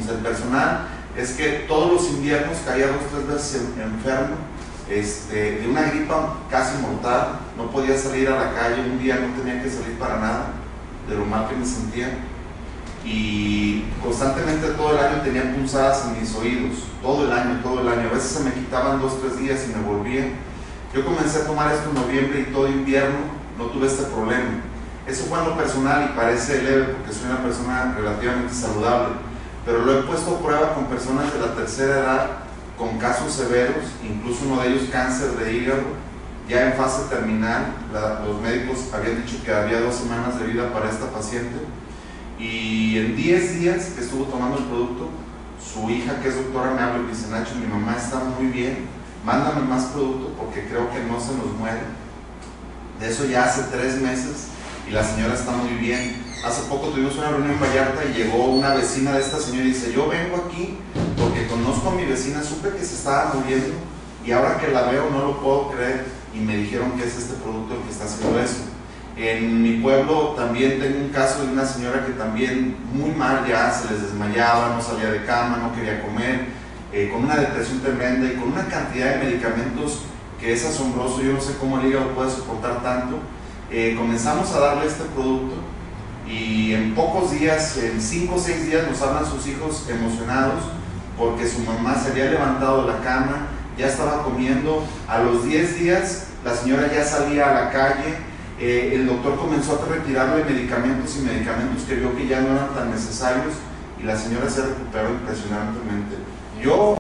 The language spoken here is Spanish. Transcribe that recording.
muchísimos. El personal es que todos los inviernos caía 2 o 3 veces enfermo, de una gripa casi mortal, no podía salir a la calle, un día no tenía que salir para nada, de lo mal que me sentía, y constantemente todo el año tenía punzadas en mis oídos, todo el año, a veces se me quitaban 2 o 3 días y me volvían. Yo comencé a tomar esto en noviembre y todo invierno no tuve este problema. Eso fue en lo personal y parece leve porque soy una persona relativamente saludable, pero lo he puesto a prueba con personas de la tercera edad con casos severos, incluso uno de ellos cáncer de hígado, ya en fase terminal. Los médicos habían dicho que había 2 semanas de vida para esta paciente, y en 10 días que estuvo tomando el producto, su hija, que es doctora, me habla y me dice: Nacho, mi mamá está muy bien, mándame más producto porque creo que no se nos muere. De eso ya hace 3 meses y la señora está muy bien. Hace poco tuvimos una reunión en Vallarta y llegó una vecina de esta señora y dice: yo vengo aquí porque conozco a mi vecina, supe que se estaba muriendo y ahora que la veo no lo puedo creer, y me dijeron que es este producto el que está haciendo eso. En mi pueblo también tengo un caso de una señora que también muy mal, ya se les desmayaba, no salía de cama, no quería comer, con una depresión tremenda y con una cantidad de medicamentos que es asombroso. Yo no sé cómo el hígado puede soportar tanto. Comenzamos a darle este producto y en pocos días, en 5 o 6 días, nos hablan sus hijos emocionados porque su mamá se había levantado de la cama, ya estaba comiendo. A los 10 días la señora ya salía a la calle. El doctor comenzó a retirarle medicamentos que vio que ya no eran tan necesarios, y la señora se recuperó impresionantemente. Yo